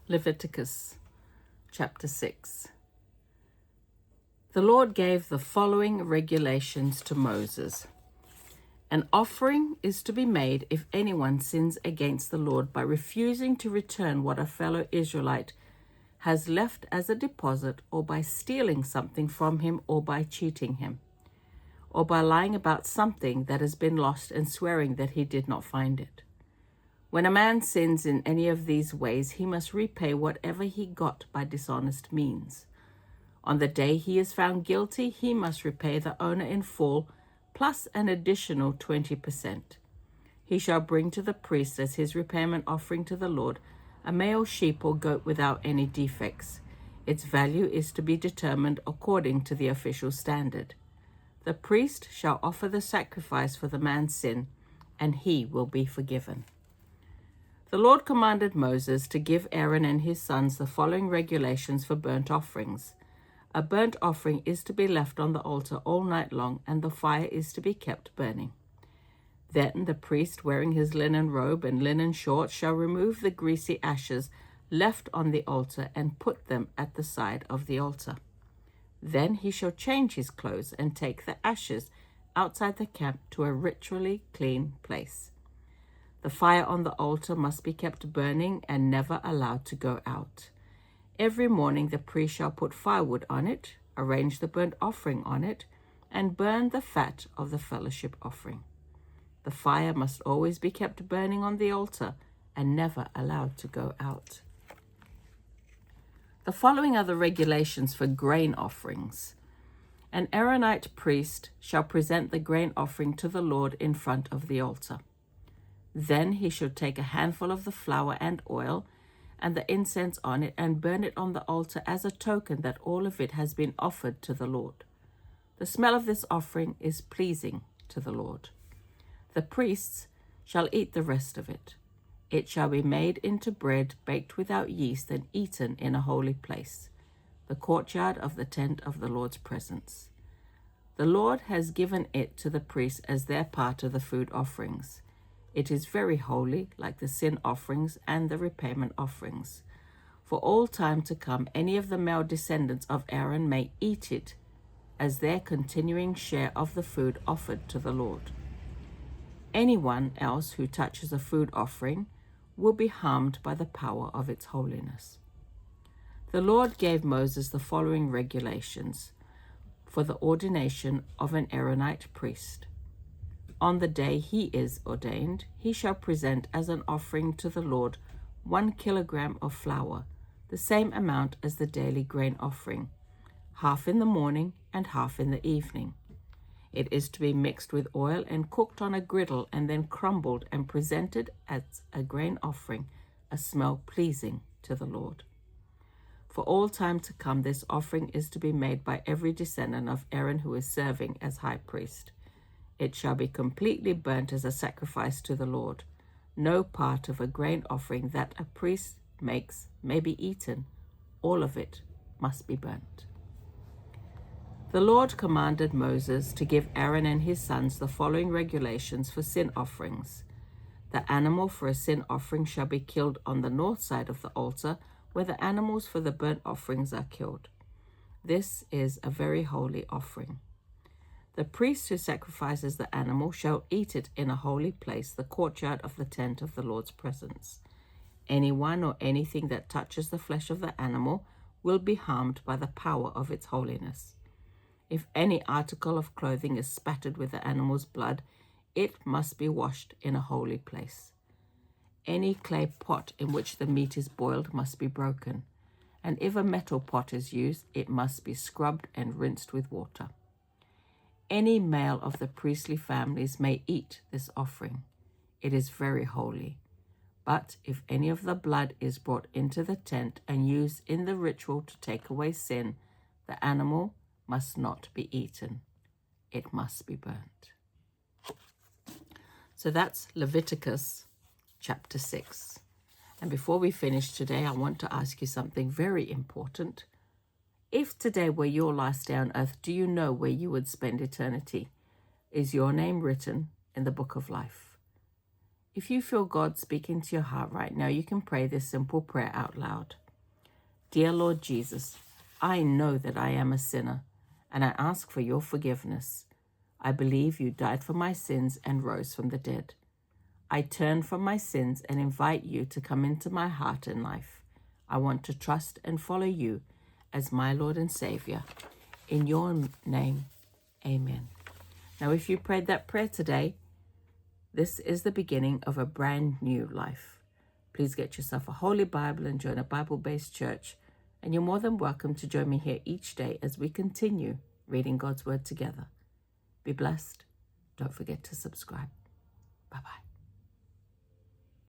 Leviticus chapter 6. The Lord gave the following regulations to Moses. An offering is to be made if anyone sins against the Lord by refusing to return what a fellow Israelite has left as a deposit, or by stealing something from him, or by cheating him, or by lying about something that has been lost and swearing that he did not find it. When a man sins in any of these ways, he must repay whatever he got by dishonest means. On the day he is found guilty, he must repay the owner in full, plus an additional 20%. He shall bring to the priest as his repayment offering to the Lord a male sheep or goat without any defects. Its value is to be determined according to the official standard. The priest shall offer the sacrifice for the man's sin, and he will be forgiven. The Lord commanded Moses to give Aaron and his sons the following regulations for burnt offerings. A burnt offering is to be left on the altar all night long, and the fire is to be kept burning. Then the priest, wearing his linen robe and linen shorts, shall remove the greasy ashes left on the altar and put them at the side of the altar. Then he shall change his clothes and take the ashes outside the camp to a ritually clean place. The fire on the altar must be kept burning and never allowed to go out. Every morning the priest shall put firewood on it, arrange the burnt offering on it, and burn the fat of the fellowship offering. The fire must always be kept burning on the altar and never allowed to go out. The following are the regulations for grain offerings. An Aaronite priest shall present the grain offering to the Lord in front of the altar. Then he shall take a handful of the flour and oil and the incense on it and burn it on the altar as a token that all of it has been offered to the Lord. The smell of this offering is pleasing to the Lord. The priests shall eat the rest of it. It shall be made into bread baked without yeast and eaten in a holy place, the courtyard of the tent of the Lord's presence. The Lord has given it to the priests as their part of the food offerings. It is very holy, like the sin offerings and the repayment offerings. For all time to come, any of the male descendants of Aaron may eat it as their continuing share of the food offered to the Lord. Anyone else who touches a food offering will be harmed by the power of its holiness. The Lord gave Moses the following regulations for the ordination of an Aaronite priest. On the day he is ordained, he shall present as an offering to the Lord 1 kilogram of flour, the same amount as the daily grain offering, half in the morning and half in the evening. It is to be mixed with oil and cooked on a griddle and then crumbled and presented as a grain offering, a smell pleasing to the Lord. For all time to come, this offering is to be made by every descendant of Aaron who is serving as high priest. It shall be completely burnt as a sacrifice to the Lord. No part of a grain offering that a priest makes may be eaten. All of it must be burnt. The Lord commanded Moses to give Aaron and his sons the following regulations for sin offerings. The animal for a sin offering shall be killed on the north side of the altar, where the animals for the burnt offerings are killed. This is a very holy offering. The priest who sacrifices the animal shall eat it in a holy place, the courtyard of the tent of the Lord's presence. Anyone or anything that touches the flesh of the animal will be harmed by the power of its holiness. If any article of clothing is spattered with the animal's blood, it must be washed in a holy place. Any clay pot in which the meat is boiled must be broken, and if a metal pot is used, it must be scrubbed and rinsed with water. Any male of the priestly families may eat this offering. It is very holy. But if any of the blood is brought into the tent and used in the ritual to take away sin, the animal must not be eaten. It must be burnt. So that's Leviticus chapter 6. And before we finish today, I want to ask you something very important. If today were your last day on earth, do you know where you would spend eternity? Is your name written in the book of life? If you feel God speaking to your heart right now, you can pray this simple prayer out loud. Dear Lord Jesus, I know that I am a sinner, and I ask for your forgiveness. I believe you died for my sins and rose from the dead. I turn from my sins and invite you to come into my heart and life. I want to trust and follow you as my Lord and Savior. In your name, amen. Now, if you prayed that prayer today, this is the beginning of a brand new life. Please get yourself a Holy Bible and join a Bible-based church. And you're more than welcome to join me here each day as we continue reading God's Word together. Be blessed. Don't forget to subscribe. Bye-bye.